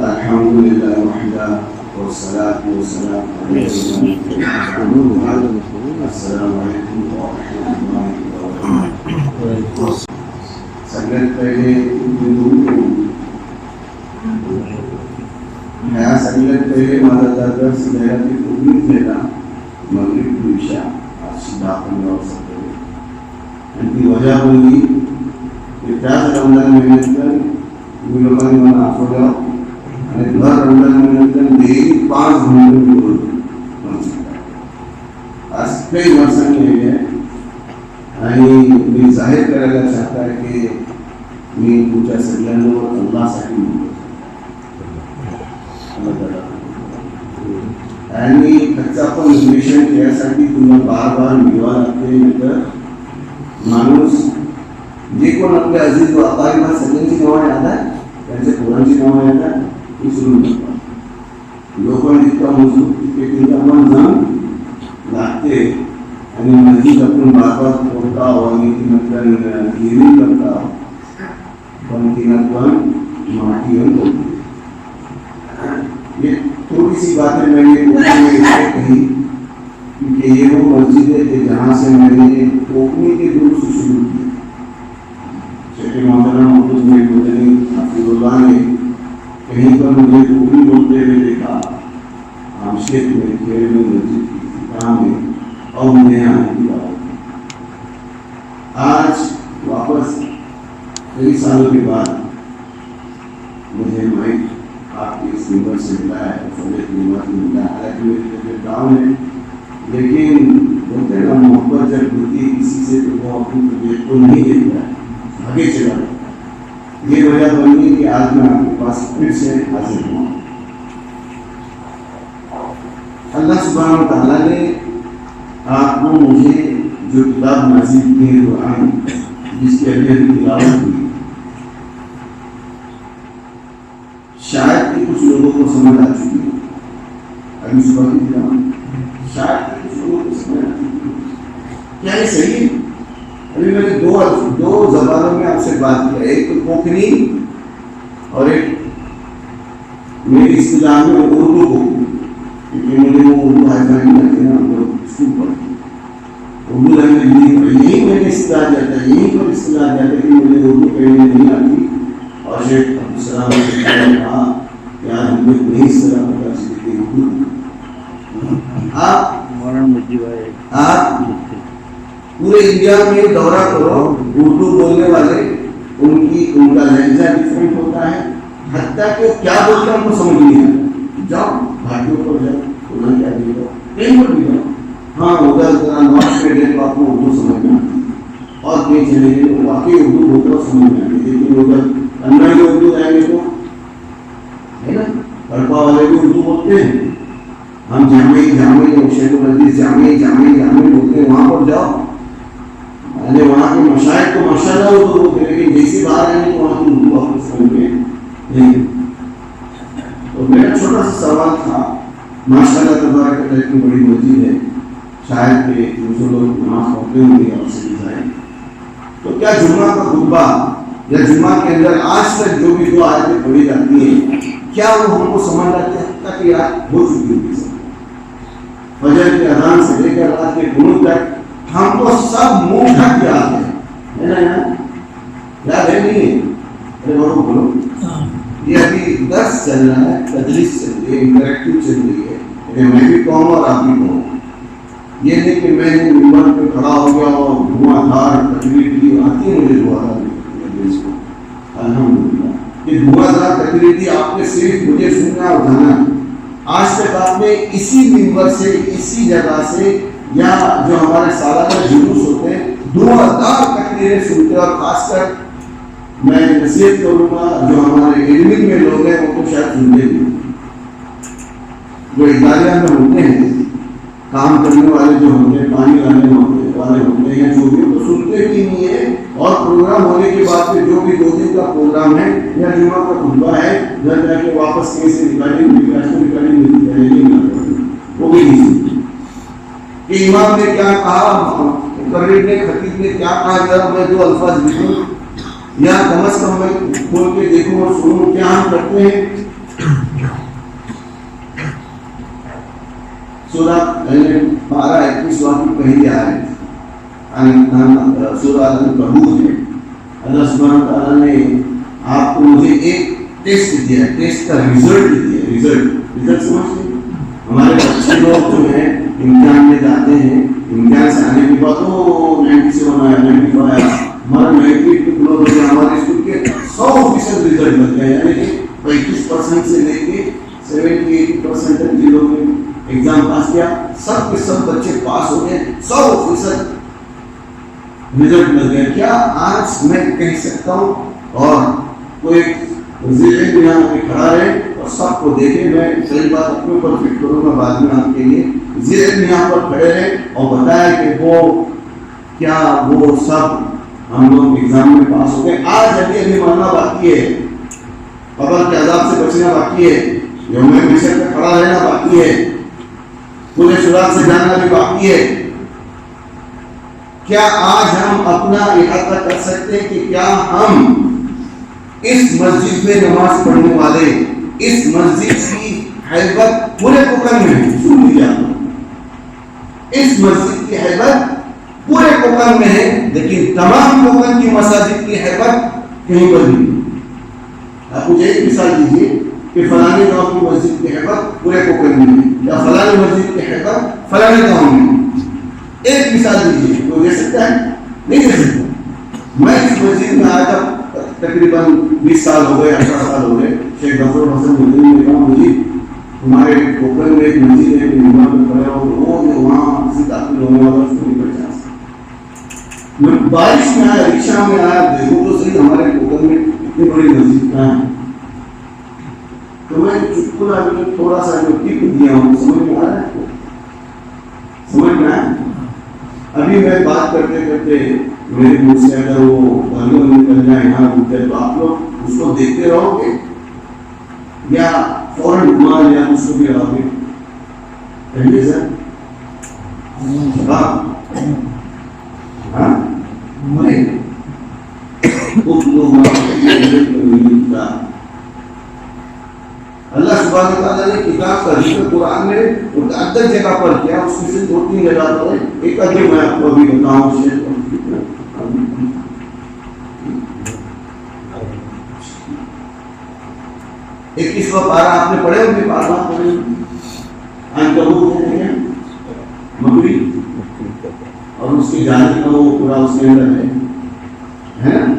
الحمد لله وحده والصلاة والسلام على رسول الله. السلام عليكم ورحمة الله وبركاته. سنت پہلے نیا سنت پہلے مادا درس میرا کی امید تھا مغرب کی عشاء آج سیدھا 15 سکتے ان کی وجہ ہوئی کہ 10 رمضان میں نکل گلوکانی منا آفو جاؤ گھر رمضان میں نکل دیکھ 5 گھنٹے کی بن سکتا ہے آج کئی ورسن یہ ہے میں ظاہر کرنا چاہتا ہے کہ میں پوچھا سکلن اور اللہ سکی اللہ تعالیٰ کچا پن انویشن کیاساٹی تمہیں بار بار میوا لگتے ہیں مانوس جی کون اپنے عزیز و اقاری بات سجن سی نوائے آتا ہے کیسے قرآن سی نوائے آتا ہے اس روح نکتا لوگوں نے جتنا موضوع کہ تین کا من زم لاتے مسجد اپنے بار بار پڑھتا ہو مطلب گیری کرتا ہو پن کی نتوان ماٹی ہم ہوتی یہ تھوڑی سی باتیں میں نے اس سے کہی کیونکہ یہ وہ مسجد ہے کہ جہاں سے میں نے اوپنی کے درست شروع کی شیخ محترم محمود میں مدنی حفیظ اللہ نے کہیں پر مجھے اوپنی بولتے ہوئے دیکھا عامشیت میں کھیرے میں مسجد کی افتتاح میں اور انہیں آنے کی بات آج واپس کئی سالوں کے بعد مجھے مائک آپ کی اس نمبر سے ملا ہے فضل کی نمبر سے ملا ہے حالانکہ میرے گاؤں ہے لیکن بولتے ہیں نا محبت جب ہوتی ہے کسی سے تو وہ اپنی طبیعت کو نہیں دیتا ہے آگے چلا یہ وجہ بنی کہ آج میں آپ کے پاس پھر سے حاضر ہوں اللہ سبحانہ و تعالیٰ نے آپ کو مجھے جو کتاب نازل کی ہے قرآن جس کے ابھی تلاوت ہوئی شاید کہ کچھ لوگوں کو سمجھ آ چکی ہے ابھی صبح کی تلاوت شاید کہ کچھ لوگوں کو سمجھ آ چکی ہے کیا یہ صحیح ہے؟ ابھی میں نے دو زبانوں میں آپ سے بات کیا ایک تو کوکنی اور ایک میری اصطلاح میں اردو کوکنی کیونکہ مجھے وہ اردو ہائیفائی نہیں آتی نا ہم لوگ اسکول پڑھتے اردو لینگویج نہیں پڑھی یہی میں نے اصطلاح جاتا ہے یہیں پر اصطلاح جاتا ہے کہ مجھے اردو کہنے نہیں آتی اور شیخ عبدالسلام نے کہا کہ یار ہم نے نہیں اس طرح پتا چلے کہ آپ پورے انڈیا میں دورہ کرو اردو بولنے والے ان کا لہجہ ڈفرینٹ ہوتا ہے حتیٰ کہ کیا بولتے ہیں ان کو سمجھ نہیں آتا جاؤ بھارتیوں پر جاؤ انہیں کیا دے گا کہیں پر بھی جاؤ ہاں ادھر ذرا نارتھ میں دیکھ آپ کو اردو سمجھ میں آتی اور کہیں چلے گئے واقعی اردو بولتا ہوں سمجھ میں آتی لیکن ادھر انڈر کے اردو جائیں گے تو ہے نا کڑپا والے بھی اردو بولتے ہیں ہم جامعی شیخ الحدیث جامعی بولتے ہیں وہاں پر جاؤ یعنی وہاں کے مشاہد کو ماشاءاللہ اردو بولتے ہیں لیکن جیسی باہر آئیں گے تو وہاں کی اردو آپ کو سمجھ میں نہیں تو میرا چھوٹا سا سوال تھا ماشاءاللہ تبارک اللہ اتنی بڑی مسجد ہے شاید کہ جو لوگ نماز پڑھتے ہوں گے اور سے جائیں تو کیا جمعہ کا خطبہ یا جمعہ کے اندر آج تک جو بھی دو آیتیں پڑھی جاتی ہیں کیا وہ ہم کو سمجھ آتے ہیں تک یاد ہو چکی ہوگی فجر کی اذان سے لے کر رات کے قنوت تک ہم کو سب منہ ڈھک یاد ہے نا یاد ہے نہیں ہے ارے بولو بولو یہ ابھی درس چل رہا ہے تدریس چل رہی ہے انٹریکٹیو چل رہی ہے میں بھی کہوں اور آپ بھی کہوں یہ نہیں کہ میں ممبر پہ کھڑا ہو گیا اور دھواں دھار تقریر کی آتی ہے مجھے دعا الحمدللہ یہ دھواں دھار تقریر دی آپ نے صرف مجھے سننا اور جانا آج تک آپ نے اسی ممبر سے اسی جگہ سے یا جو ہمارے سالانہ جلوس ہوتے ہیں دھواں دھار تقریریں سنتے اور خاص کر میں نصیحت کروں گا جو ہمارے علم میں لوگ ہیں وہ تو شاید سنتے بھی جو اداریہ میں ہوتے ہیں کام کرنے والے جو ہوتے ہیں پانی لانے والے ہوتے ہیں یا جو بھی تو سنتے بھی نہیں ہیں اور پروگرام ہونے کے بعد جو بھی 2 دن کا پروگرام ہے یا جمعہ کا خطبہ ہے گھر جا کے واپس کہیں سے نکالیں وہ بھی نہیں سنتے کہ امام نے کیا کہا مقرر نے خطیب نے کیا کہا ذرا میں 2 الفاظ لکھوں یا کم از کم میں کھول کے دیکھوں اور سنوں کیا ہم کرتے ہیں سورہ 12-21 کی پہلی آیت سورہ العنکبوت ہے. اللہ سبحانہ تعالیٰ نے آپ کو مجھے ایک ٹیسٹ دیا ہے, ٹیسٹ کا ریزلٹ دیا ہے. ریزلٹ سمجھتے ہیں؟ ہمارے بچے لوگ جو ہیں امتحان میں جاتے ہیں, امتحان سے آنے کے بعد 97 آیا, 95 آیا, ہمارا 98 کلو ہو گیا. ہمارے اسکول کے 100% ریزلٹ بن گیا, یعنی کہ 35% سے لے کے 70-80% تک جن لوگوں نے ایگزام پاس کیا, سب کے سب بچے پاس ہو گئے, 100% رزلٹ مل گیا. کیا آج میں کہہ سکتا ہوں اور کوئی وزیر یہاں پہ کھڑا رہے اور سب کو دیکھے, میں صحیح بات اپنے اوپر فٹ کروں گا بعد میں آپ کے لیے, وزیر یہاں پر کھڑے رہے اور بتایا کہ وہ کیا وہ سب ہم لوگ ایگزام میں پاس ہو گئے. آج ابھی مرنا باقی ہے, قبر کے عذاب سے بچنا باقی ہے, یوم محشر پہ کھڑا رہنا باقی ہے, پورے سراغ سے جانا بھی باقی ہے. کیا آج ہم اپنا احاطہ کر سکتے ہیں کہ کیا ہم اس مسجد میں نماز پڑھنے والے, اس مسجد کی حیبت پورے کوکن میں ہے, سن لیجیے آپ, اس مسجد کی حیبت پورے کوکن میں ہے, لیکن تمام کوکن کی مساجد کی حیبت کہیں پر نہیں. آپ مجھے ایک مثال دیجیے کہ فلانے گاؤں کی مسجد کی حیبت پورے کوکن میں ہے, یا فلانے مسجد کی حیبت فلانے گاؤں میں. ایک مثال دیجیے, کوئی دے سکتا ہے؟ نہیں دے سکتا. میں اس مسجد میں آیا تھا تقریباً 20 سال ہو گئے, 18 سال ہو گئے. شیخ ظفر حسن مدنی نے کہا مجھے تمہارے کوکن میں ایک مسجد ہے کہ نمبر میں کھڑے ہو, وہ وہاں کسی داخل ہونے والا اس کو نہیں پہچان سکتا. میں بارش میں آیا, رکشا میں آیا, دیکھو تو صحیح ہمارے کوکن میں اتنی بڑی مسجد کہاں ہے. تو میں چٹکلا تھوڑا سا جو ٹپ دیا ہوں, سمجھ میں آ رہا ہے؟ سمجھ میں آیا؟ ابھی میں بات کرتے کرتے میرے منہ سے اگر وہ گالیوں نکل جائے یہاں رکتے تو آپ لوگ اس کو دیکھتے رہو گے یا فوراً گھما یا اس کو بھی آ گے؟ کہیے سر اللہ سبحانہ وتعالیٰ نے کتاب کا ذکر قرآن میں متعدد جگہ پر کیا, اس میں سے 2-3 جگہ پر ہے. ایک ابھی میں آپ کو ابھی بتاؤں, 21واں پارہ آپ نے پڑھے ہوگے, پارہ پڑھے عنکبوت ہے مکڑی اور اس کی جالی کا وہ پورا اس کے اندر ہے نا,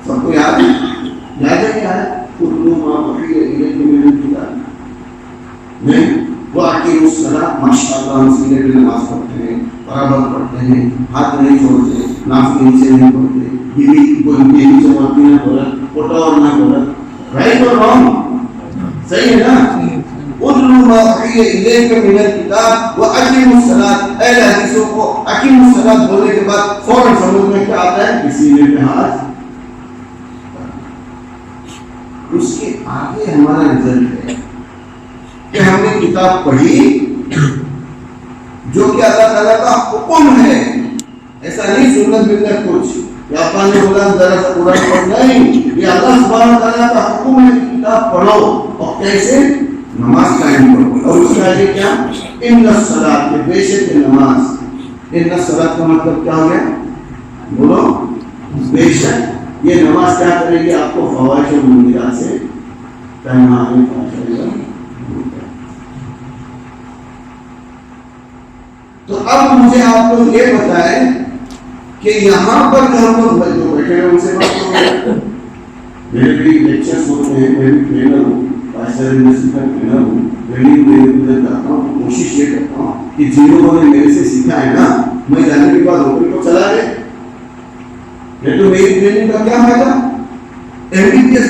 سب کو یاد ہے؟ یاد ہے کیا ہے؟ نہیں وہ آکیم الصلاۃ, ماشاء اللہ ہم سینے پہ نماز پڑھتے ہیں, برابر پڑھتے ہیں, ہاتھ نہیں چھوڑتے, ناف کے نیچے نہیں پڑھتے, بیوی کو ان کے نیچے پڑھتی نہ بولت, پوٹا اور نہ بولت. رائٹ اور رانگ؟ صحیح ہے نا. اتلو ما اوحی الیک من الکتاب واقیم الصلاۃ. اہل حدیثوں کو اقیم الصلاۃ بولنے کے بعد فوراً سمجھ میں کیا آتا ہے کہ سینے پہ ہاتھ. اس کے آگے ہمارا رزلٹ ہے کہ ہم نے کتاب پڑھی جو کہ اللہ تعالیٰ کا حکم ہے. ایسا نہیں سنت بدعت کچھ یا آپ نے بولا ذرا سا قرآن پڑھ, نہیں, یہ اللہ سبحانہ تعالیٰ کا حکم ہے کہ کتاب پڑھو. اور کیسے؟ نماز قائم کرو. اور اس کے آگے کیا؟ ان الصلاۃ, بے شک نماز. ان الصلاۃ کا مطلب کیا ہو گیا؟ بولو. بے شک یہ نماز کیا کرے گی؟ آپ کو فواحش و منکرات سے پہنانے پہنچائے گا. تو اب مجھے آپ کو یہ بتائیں کہ یہاں پر جو ہم لوگ جو بیٹھے ہیں ان سے بات کرو. میرے بھی لیکچرز ہوتے ہیں, میں بھی ٹرینر ہوں, پاسٹر یونیورسٹی کا ٹرینر ہوں. میں بھی ادھر جاتا ہوں, کوشش یہ کرتا ہوں کہ جن لوگوں نے میرے سے سیکھا ہے نا, میں جانے کے بعد نوکری کو چلا گئے. تو میری ٹریننگ کا کیا فائدہ؟ MBBS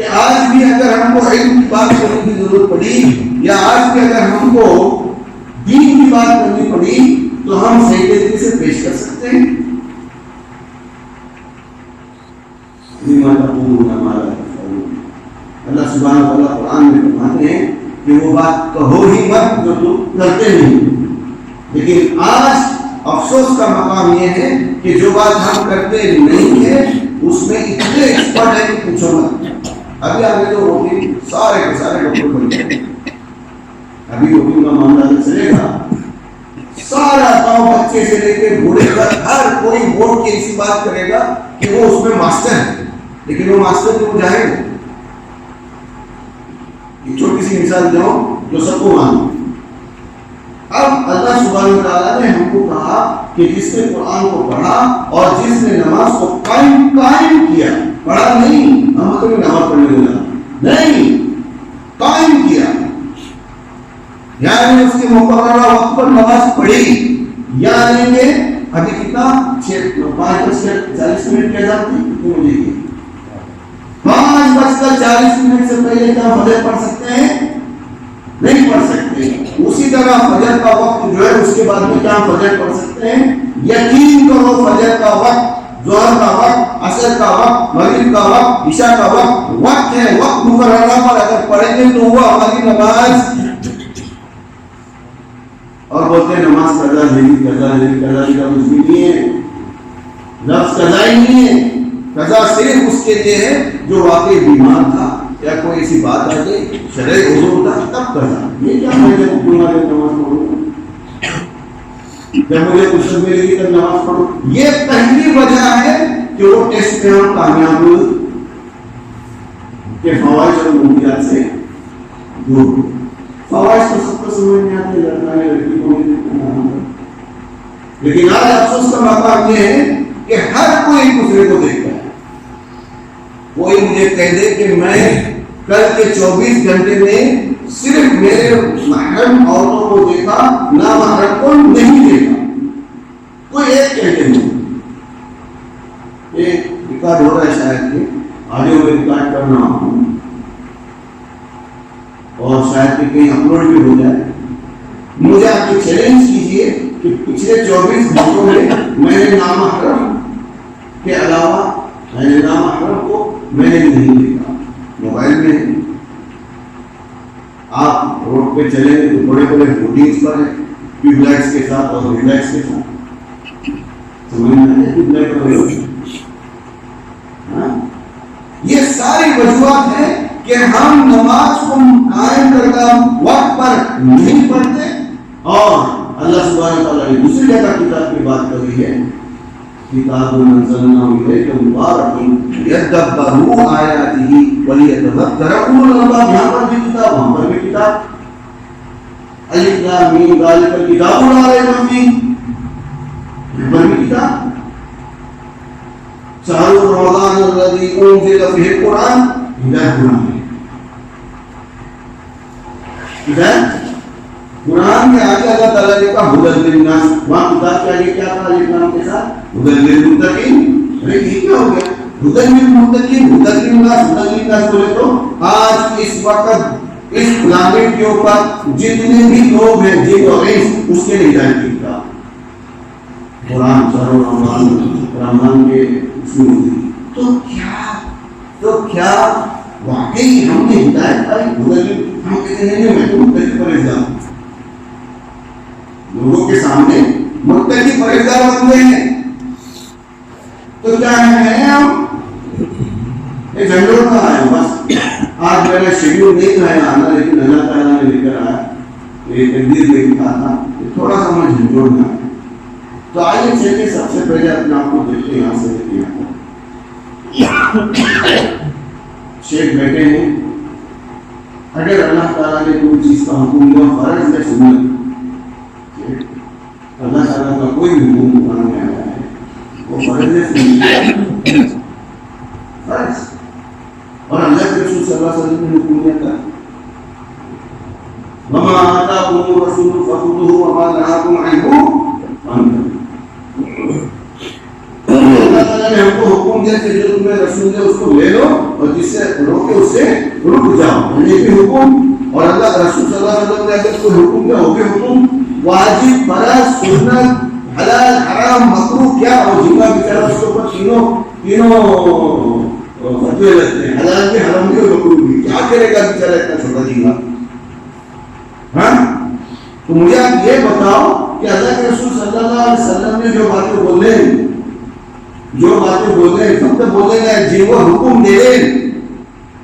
کہ آج بھی اگر ہم کو علم کی بات کرنے کی ضرورت پڑی یا آج بھی اگر ہم کو دین کی بات کرنی پڑی تو ہم صحیح طریقے سے پیش کر سکتے ہیں. اللہ سبحانہ و تعالیٰ قرآن میں فرماتے ہیں کہ وہ بات کہو ہی مت جو تم کرتے نہیں. لیکن آج افسوس کا مقام یہ ہے کہ جو بات ہم کرتے نہیں ہیں اس میں اتنے ایکسپرٹ ہے کہ پوچھو مت. ابھی آگے تو وکیل سارے کے سارے ڈاکٹر بن گئے. ابھی وکیل کا معاملہ چلے گا سارا گاؤں بچے سے لے کے بوڑھے تک ہر کوئی ووٹ کی ایسی بات کرے گا کہ وہ اس میں ماسٹر ہے. لیکن وہ ماسٹر تو جاہل ہے. ایک چھوٹی سی مثال دو جو سب کو مانو. اب اللہ سبحانہ و تعالیٰ نے ہم کو کہا کہ جس نے قرآن کو پڑھا اور جس نے نماز کو قائم کیا, پڑھا نہیں ہم تو نماز پڑھنے لگا نہیں, قائم کیا یعنی اس کے مقررہ وقت پر نماز پڑھی. یعنی کہ ابھی کتنا 5:40 کی اذان تھی مجھے 5:40 سے پہلے کیا فجر پڑھ سکتے ہیں؟ نہیں پڑھ سکتے. اسی طرح فجر کا وقت جو ہے اس کے بعد میں کیا فجر پڑھ سکتے ہیں؟ یقین کرو فجر کا وقت, ظہر کا وقت, عصر کا وقت, مغرب کا وقت, عشاء کا وقت ہے. وقت مقررہ پر اگر پڑھیں گے تو وہ ہماری نماز. اور بولتے ہیں نماز قضا نہیں, قضا نہیں, قضا کا کچھ بھی نہیں ہے. لفظ قضا ہی نہیں ہے. قضا صرف اس کے لیے ہے جو واقعی بیمار تھا یا کوئی ایسی بات آ گئی شرعی عذر تھا تب قضا. یہ کیا میں جب بیمار نماز پڑھوں, جب مجھے کچھ ملے گی تب نماز پڑھوں. یہ پہلی وجہ ہے کہ وہ ٹیسٹ میں ہم کامیاب ہوئے کہ فوائد اور ممکنات سے دور. فوائد تو سب کو سمجھ میں آتے لڑنا ہے لڑکی کو, لیکن آج افسوس کا مقام یہ ہے کہ ہر کوئی ایک دوسرے کو دیکھتا ہے. کوئی مجھے کہہ دے کہ میں کل کے 24 گھنٹے میں صرف میرے محرم عورتوں کو دیکھا, نہ محرم کو نہیں دیکھا. کوئی ایک کہہ دے ایک ریکارڈ ہو رہا ہے شاید کہ آڈیو میں ریکارڈ کرنا ہوں اور شاید کہ کہیں اپلوڈ بھی ہو جائے. مجھے آپ کو چیلنج کیجیے کہ پچھلے 24 گھنٹوں میں نے نامحرم کے علاوہ میں نے نامحرم کو میں نے نہیں دیکھا. موبائل میں آپ روڈ پہ چلیں تو بڑے بڑے ہوٹلز پر ہیں ٹیوب لائٹس کے ساتھ اور ریڈ لائٹس کے ساتھ. سمجھ میں آئے ٹیوب لائٹ اور یہ ساری وجوہات ہیں کہ ہم نماز کو قائم کردہ وقت پر نہیں پڑھتے. اور اللہ سبحانہ تعالیٰ نے دوسری جگہ کتاب کی بات کر رہی ہے کتاب انزلنا الیک مبارک لیدبروا آیاتہ ولیتذکر اولو الالباب. یہاں پر بھی کتاب, وہاں پر بھی کتاب. الف لام میم ذالک الکتاب لا ریب فیہ, یہاں پر بھی کتاب. شہر رمضان الذی انزل فیہ القرآن ہدایت قرآن ہے. ہدایت قرآن کے آگے اللہ تعالیٰ نے کہا ہدی للناس, وہاں کتاب کے آگے کیا تھا الف لام کے ساتھ ہدی للمتقین. ارے یہ کیا ہو گیا ہدی للمتقین, ہدی للناس, ہدی للناس بولے تو آج اس وقت اس پلانٹ کے اوپر جتنے بھی لوگ ہیں جن اور انس اس کے لیے ہدایت کی کتاب قرآن. شہر رمضان کے اس میں تو کیا واقعی ہم نے ہدایت پائی؟ ہم کہتے ہیں میں تو متقی پرہیزگار ہوں. لوگوں کے سامنے متقی پرہیزگار بن گئے ہیں تو کیا ہے ہم ایک جھنڈوں کا آئے بس. آج میرا شیڈیول نہیں تھا آنا, لیکن اللہ تعالیٰ نے لے کر آیا, ایک تقدیر لے کے آتا, تھوڑا سا میں جھنجھوڑنا ہے. تو آئیے چلے سب سے پہلے اپنے آپ کو دیکھتے ہیں. یہاں سے دیکھتے ہیں شیخ بیٹھے ہیں. اگر اللہ تعالیٰ نے کوئی چیز کا حکم دیا فرض ہے سنت, اللہ تعالیٰ کا کوئی حکم قرآن میں آیا ہے وہ فرض ہے سنت فرض. اور اللہ کے رسول صلی اللہ علیہ وسلم نے حکم دیا تھا وما آتاکم الرسول فخذوه وما نهاکم عنہ فانتهوا. اللہ تعالیٰ نے ہم کو حکم دیا کہ جو تمہیں رسول ہے اس کو لے لو اور جس سے روکے اس سے رک جاؤ. یہ بھی حکم. اور اللہ رسول صلی اللہ علیہ وسلم نے اگر کوئی حکم دیا وہ بھی حکم. واجب، فرض، سنت، حلال، حرام، مکروہ کیا اور جنگا بیچارہ اس کے اوپر تینوں فتوے لگتے ہیں، حلال بھی، حرام بھی اور مکروہ بھی. کیا کرے گا بیچارہ اتنا چھوٹا جنگا؟ ہاں تو مجھے آپ یہ بتاؤ کہ اللہ کے رسول صلی اللہ علیہ وسلم نے جو باتیں بولے فقط بولے گا جیو حکم دے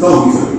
100%.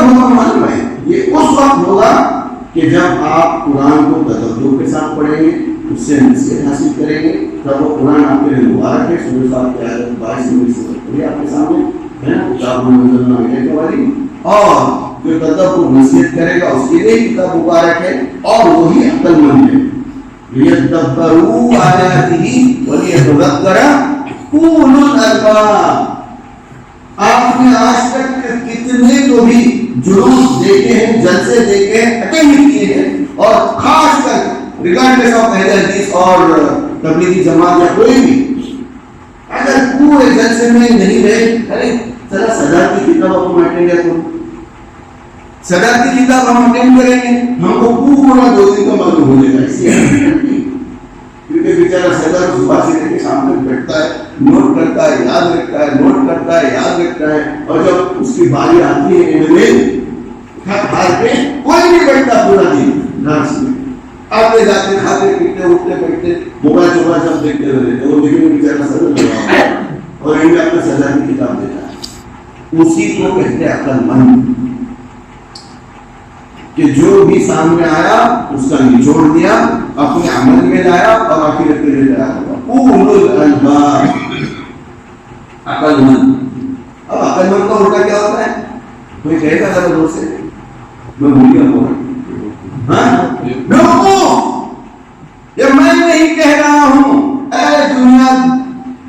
کب ہوگا معلوم ہے؟ یہ اس وقت ہوگا کہ جب آپ قرآن کو تدبر کے ساتھ پڑھیں گے، اس سے نصیحت حاصل کریں گے، تب وہ قرآن آپ کے لیے مبارک ہے. سورہ صاد کی آیت 22 میں سے پڑھی آپ کے سامنے ہے نا، کتاب انزلنا الیک والی. اور جو تدبر نصیحت کرے گا اس کے لیے کتاب مبارک ہے، اور وہی عقل مند ہے. لِيَدَّبَّرُوا آيَاتِهِ وَلِيَتَذَكَّرَ أُولُو الْأَلْبَابِ. آپ نے آج تک کتنے تو بھی جلوس دیکھے ہیں، جلسے دیکھے ہیں، اٹینڈ کیے ہیں، اور خاص کر ریگارڈلیس آف اہل حدیث اور تبلیغی جماعت یا کوئی بھی، اگر پورے جلسے میں نہیں رہے، ارے ذرا صدر کی کتاب آپ کو اٹینڈ کیا کرو، صدر کی کتاب ہم اٹینڈ کریں گے، ہم کو پورا 2 دن کا معلوم ہو جائے گا. اس لیے کیونکہ بیچارہ صدر صبح سے لے کے شام تک بیٹھتا ہے، نوٹ کرتا ہے، یاد رکھتا ہے، نوٹ کرتا ہے، یاد رکھتا ہے، اور جب اس کی باری آتی ہے کوئی نہیں بیٹھتا پورا دن گھر سے، آتے جاتے کھاتے پیتے اٹھتے بیٹھتے موبائل چوبائل سب دیکھتے رہتے، وہ دیکھنے بیچارہ صدر لگا اور ان میں اپنے صدر کی کتاب دیتا ہے. اسی کو کہتے ہیں عقل مند، کہ جو بھی سامنے آیا اس کا نچوڑ دیا، اپنے عمل میں لایا اور آخرت کے لیے تیار ہوا. اولو الالباب، عقل مند. اب عقل مند کا الٹا کیا ہوتا ہے؟ کوئی کہے گا ذرا زور سے، میں بھول گیا ہوں، یہ میں نہیں کہہ رہا ہوں. اے دنیا،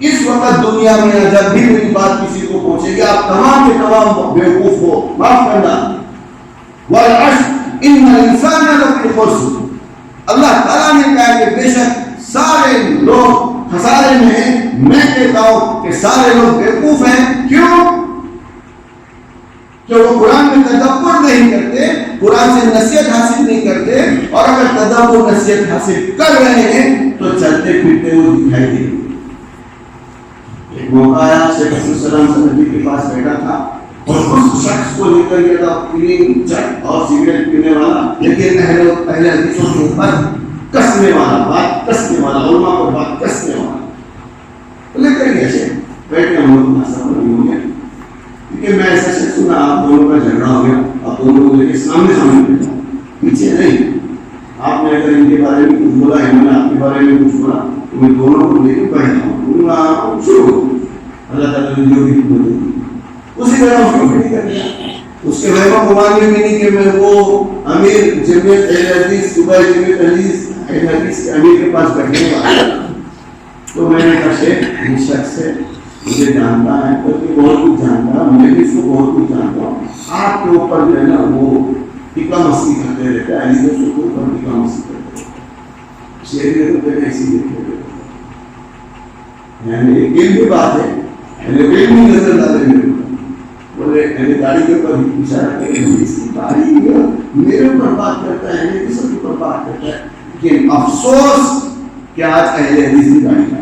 اس وقت دنیا میں جب بھی میری بات کسی کو پہنچے گی، آپ تمام کے تمام بیوقوف ہو، معاف کرنا. والعصر ان الانسان لفی خسر، اللہ تعالیٰ نے کہا کہ بے شک سارے لوگ خسارے میں ہیں. میں کہتا ہوں کہ سارے لوگ بیوقوف ہیں. کیوں؟ کہ وہ قرآن میں تدبر نہیں کرتے، قرآن سے نصیحت حاصل نہیں کرتے، اور اگر تدبر نصیحت حاصل کر رہے ہیں تو چلتے پھرتے وہ دکھائی دیں. ایک موقع آیا، شیخ حسن سلام سے نبی کے پاس بیٹھا تھا، اور اس شخص کو لے کر گیا تھا کریم چٹ اور سگریٹ پینے والا، لیکن اہل حدیثوں کے اوپر کسنے والا، بات کسنے والا، علماء پر بات کسنے والا لے کر گیا. شیخ بیٹھے ہم لوگ ناسا نہیں ہو گیا، کیونکہ میں ایسا شخص سنا آپ دونوں کا جھگڑا ہو گیا، آپ دونوں کو لے کے سامنے بیٹھا، پیچھے نہیں. آپ نے اگر ان کے بارے میں کچھ بولا ہے، میں نے آپ کے بارے میں کچھ بولا، تو میں دونوں کو لے کے بیٹھا ہوں. شروع اللہ تعالیٰ نے جو بھی بولے اسی طرح اس کو کھڑی کر دیا. اس کے وہم گمان میں بھی نہیں کہ میں وہ امیر جمعیت اہل حدیث صوبہ جمعیت اہل حدیث کے امیر کے پاس بیٹھنے والا. تو میں نے کہا شیخ یہ شخص ہے، مجھے جانتا ہے، بلکہ بہت کچھ جانتا ہے، میں بھی اس کو بہت کچھ جانتا ہوں. آپ کے اوپر جو ہے نا وہ ٹکا مستی کرتے رہتا ہے، علی دوست کے اوپر ٹکا مستی کرتے رہتا ہے. شیخ نے تو پہلے ایسی دیکھے رہتا ہے، یعنی ایک علم کی بات ہے، علم ہی نظر ڈالے میرے اوپر. بولے میرے گاڑی کے اوپر اشارہ کرے، اس کی گاڑی میرے اوپر بات کرتا ہے، میرے کس اوپر بات کرتا ہے. لیکن افسوس کہ آج اہل حدیث کی گاڑی کا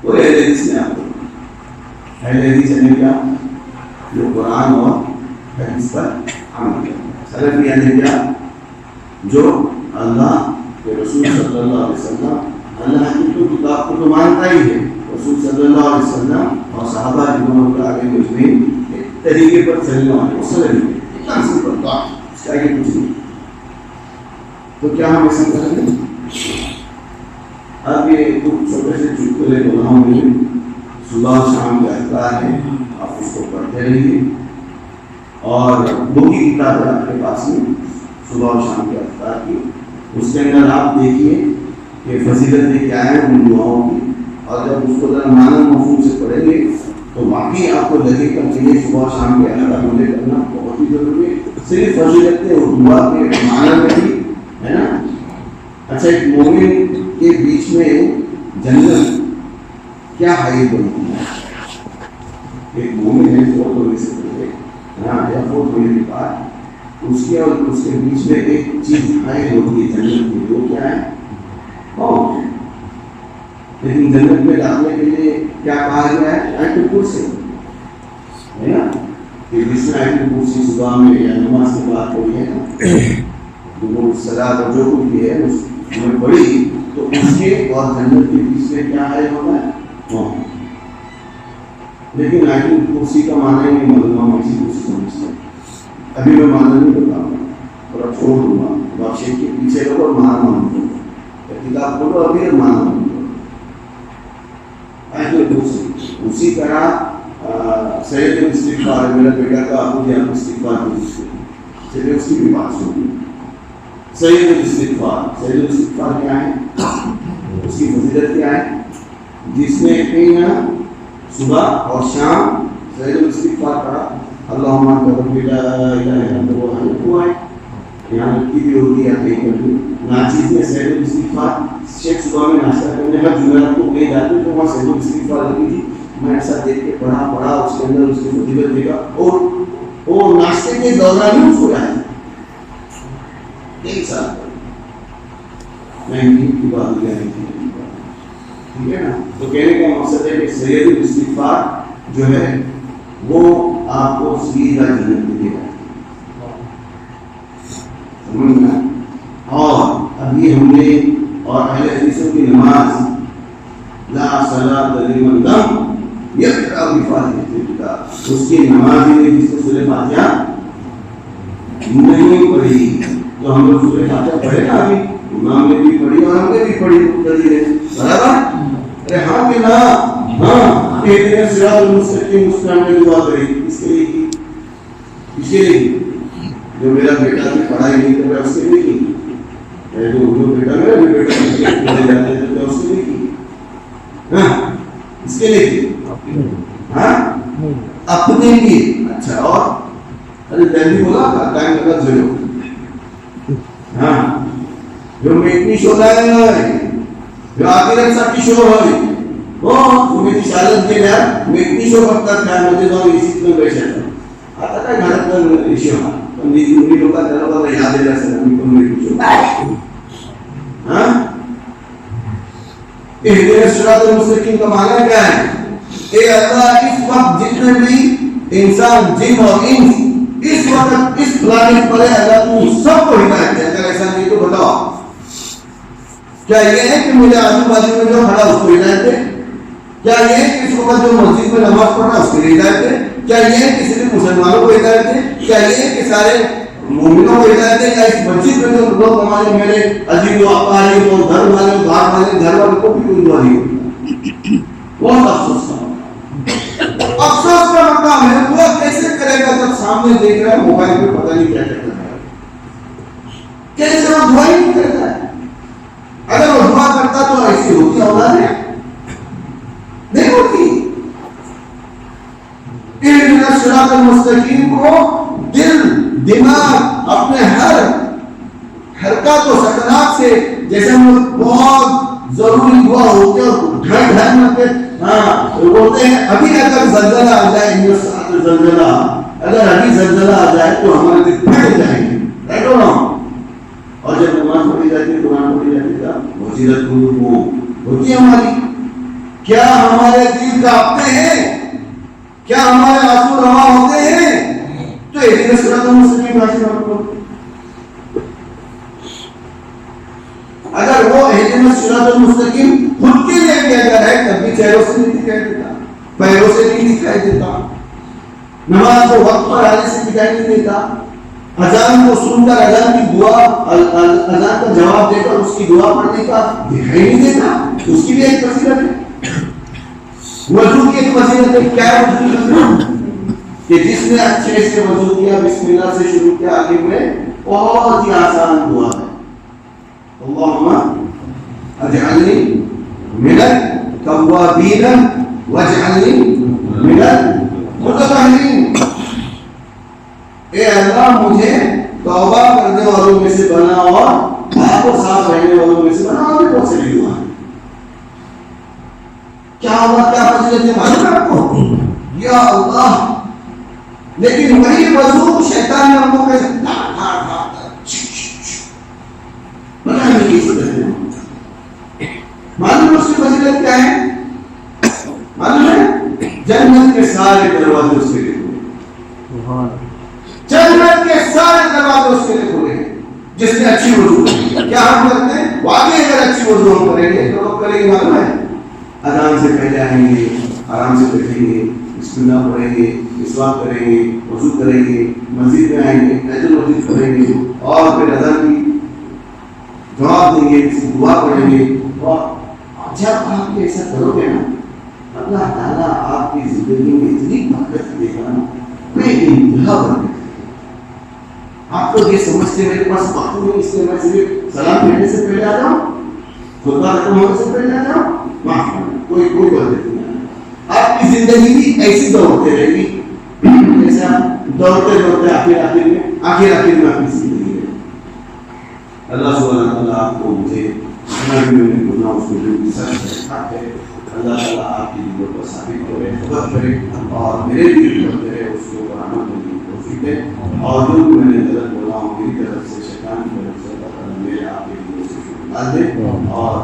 وہ اہل حدیث نے آپ کو اہل حدیث نے کیا جو قرآن اور حدیث پر عمل کرتا ہے. سلفیہ نے کیا جو اللہ کے رسول صلی اللہ علیہ وسلم، اللہ کی تو کتاب کو تو مانتا ہی ہے، رسول صلی اللہ علیہ وسلم اور صحابہ رضوان اللہ علیہم اجمعین ایک طریقے پر چلنے والے سلفی ہیں. اتنا سمپل بات، اس کے آگے کچھ نہیں. تو کیا ہم ایسا کریں گے؟ اب یہ کچھ چھوٹے سے چٹکلے بناؤں گے، صبح شام کے اذکار ہیں، آپ اس کو پڑھتے رہیے. اور دو کی کتاب ہے آپ کے پاس میں، صبح اور شام کے اذکار کی، اس کے اندر آپ دیکھیے کہ فضیلتیں کیا ہیں ان دعاؤں کی. اور جب اس کو ذرا معنی مفہوم سے پڑھیں گے تو واقعی آپ کو لگے گا کہ یہ صبح شام کے اذکار مجھے کرنا بہت ہی ضروری ہے. صرف فضیلتیں اور دعا کے معنی میں بھی ہے نا. اچھا، ایک مومن کے بیچ میں جنت کیا حائل بنتی ہے؟ ایک مومن ہے جو ہونے سے پہلے یا فوت ہونے کے بعد اس کے اور اس کے بیچ میں ایک چیز حائل ہوتی ہے جنت کی، وہ کیا ہے؟ موت. لیکن جنت میں داخلے کے لیے کیا کہا گیا ہے؟ آیت الکرسی ہے نا، کہ جس میں آیت الکرسی صبح میں یا نماز کے بعد پڑھی ہے نا، وہ صلاۃ اور جو کچھ بھی ہے اس میں پڑھی، تو اس کے اور جنت کے بیچ میں کیا ہے ہوتا ہے؟ موت. لیکن آیتل کرسی کا معنی ہی نہیں معلوم، ہم اسی کرسی سمجھتے ہیں. ابھی میں معنی نہیں بتاؤں گا اور اب چھوڑ دوں گا، باب شیخ کے پیچھے لوگ اور معنی مانوں گا، کتاب کھولو ابھی اور معنی مانوں گا. آیتل کرسی اسی طرح سید الاستغفار، میرا بیٹا کا آپ مجھے آپ استغفار کی چلیے اس کی بھی بات سنیں. سید الاستغفار کیا ہے، اس کی فضیلت کیا ہے؟ جس نے صبح اور شام سید الاستغفار پڑھا، اللہم انت ربی لا الہ الا انت وحدک ہے، یہاں کی بھی ہوگی یا کہیں پر بھی ناچیز میں سید الاستغفار. شیخ صبح میں ناشتہ کرنے کا جمعرات کو کہیں جاتے تو وہاں سید الاستغفار لگی تھی. میں ایسا دیکھ کے پڑھا اس کے اندر اس کی فضیلت دیکھا اور ناشتے کے دوران ہی اس کو یاد ایک سال میں کی بات کہہ رہی تھی، ٹھیک ہے نا. تو کہنے کا مقصد ہے کہ سید الاستغفار جو ہے وہ آپ کو سیدھا جنت دے گا، سمجھنا. اور ابھی ہم نے اور اہل حدیثوں کی نماز لا صلاۃ لمن لم یقرأ بفاتحۃ الکتاب، اس کی نماز ہی جس کو سورہ فاتحہ نہیں پڑھی. تو ہم لوگ سورہ فاتحہ پڑھے نا، ابھی امام نے بھی پڑھی اور ہم نے بھی پڑھی برابر. ارے ہاں کہ نہ، ہاں اہدنا الصراط المستقیم، اس میں نے دعا کری اس کے لیے کی، اس کے لیے جو میرا بیٹا بھی پڑھائی نہیں کر رہا اس کے لیے کی، جو بیٹا میرا بھی بیٹا اس کے لیے کی، ہاں اس کے لیے کی، ہاں اپنے لیے. اچھا اور ارے دہلی بولا ٹائم لگا ضرور، ہاں جو میٹنی شو ہے جو آخرت سب کی شو ہے وہ تمہیں شالت کے لیے میٹنی شو کرتا ہے. مجھے تو اسی میں بیٹھا تھا آتا تھا گھر پر ایشو تو میری لوگ کا چلو کا یاد ہے جیسے ہم کو میٹنی شو، ہاں اہدنا الصراط المستقیم کا معنی کیا ہے؟ اے اللہ اس وقت جتنے بھی انسان جن اور انس اس وقت اس پلانٹ پر ہے، اللہ تو سب کو ہدایت دے. اگر ایسا نہیں تو بتاؤ کیا یہ ہے کہ مجھے آجو بازو میں جو کھڑا اس کو ہدایت دے؟ کیا یہ ہے کہ اس وقت جو مسجد میں نماز پڑھ رہا اس کو ہدایت دے؟ کیا یہ ہے کہ صرف مسلمانوں کو ہدایت دے؟ کیا یہ ہے کہ سارے مومنوں کو ہدایت دے؟ کیا اس مسجد میں جو لوگ ہمارے میرے عزیز و اقارب اور گھر والے باہر والے گھر والوں کو بھی کوئی دعا نہیں ہوتی؟ بہت افسوس کا افسوس کا مقام ہے. دعا کیسے کرے گا جب سامنے دیکھ رہا ہے موبائل پہ پتہ نہیں کیا کرتا ہے؟ کیسے وہ دعا ہی نہیں کرتا ہے؟ اگر وہ دعا کرتا تو ایسی ہوتی اولاد ہے؟ نہیں ہوتی. اہدنا الصراط المستقیم کو دل دماغ اپنے ہر حرکات و سکنات سے، جیسے ہم لوگ بہت ضروری دعا ہوتے ہیں اور گھر گھر میں بولتے ہیں ابھی اگر زلزلہ آ جائے، زلزلہ اگر ابھی زلزلہ آ جائے تو ہمارے دل پھٹ جائیں گے، رائٹ اور رانگ. اور جب نماز پڑھی جاتی ہے، قرآن پڑھی جاتی ہے، وجلت قلوبہم ہوتی ہے ہماری. کیا ہمارے دل کانپتے ہیں؟ کیا ہمارے آنسو روا ہوتے ہیں؟ تو اہدنا الصراط المستقیم حاصل کرو. اگر وہ اہدنا الصراط المستقیم خود کے لیے کیا جا رہا ہے تب بھی چہروں سے نہیں دکھائی دیتا، پیروں سے نہیں دکھائی دیتا، نماز کو وقت پر آنے سے دکھائی نہیں دیتا، اذان کو سن کر اذان کی دعا، اذان کا جواب دے کر اس کی دعا پڑھنے کا دکھائی نہیں دیتا. اس کی بھی ایک فضیلت ہے. وضو کی ایک فضیلت ہے. کیا وضو کہ جس نے اچھے سے وضو کیا، بسم اللہ سے شروع کیا، آگے میں بہت ہی آسان دعا ہے، اللہم اجعلنی من التوابین واجعلنی من المتطہرین. اے اللہ مجھے توبہ کرنے والوں میں سے بنا اور آپ کو صاف رہنے والوں میں سے بنا. اور بھی بہت سی دعا ہے. کیا اللہ کیا فضیلت ہے معلوم ہے آپ کو؟ یا اللہ. لیکن وہی وضو شیطان نے ہم کو کیسے معلوم اس کی فضیلت کیا ہے؟ معلوم ہے جنت کے سارے دروازے اس کے لیے کھلے. جنت کے سارے دروازے اس کے لیے کھلے ہیں جس نے اچھی وضو کی. کیا ہم کرتے ہیں؟ واقعی اگر اچھی وضو ہم کریں گے تو لوگ کریں گے معلوم ہے اذان سے پہلے آئیں گے، آرام سے بیٹھیں گے، بسم اللہ پڑھیں گے, مسواک کریں گے, وضو کریں گے, مسجد میں آئیں گے, تہجد مسجد کریں گے, اور پھر اذان کی جواب دیں گے, کسی دعا پڑھیں گے. اور جب آپ ایسا کرو گے نا, اللہ تعالیٰ آپ کی زندگی میں اتنی برکت دے گا نا, میں انتہا برکت. آپ تو یہ سمجھتے میرے پاس وقت نہیں, اس لیے میں صرف سلام پھیرنے سے پہلے آ جاؤں, خطبہ ختم ہونے سے پہلے آ جاؤں, معاف کرنا, کوئی بات نہیں. آپ کی زندگی بھی ایسی دوڑتے رہے گی جیسے آپ دوڑتے دوڑتے آخر میں آپ کی زندگی ہے. اللہ سبحانہ تعالیٰ آپ کو مجھے میں نے بولنا اس کو جو بھی سچ ہے, اللہ تعالیٰ آپ کی دلوں کو ثابت کرے, خبر کرے, اور میرے دل کو کرے اس کو قرآن کو توفیق دے. اور جو میں نے غلط بولا ہوں میری طرف سے, شیطان کی طرف سے, اللہ تعالیٰ میرے آپ کے دلوں سے نکال دے. اور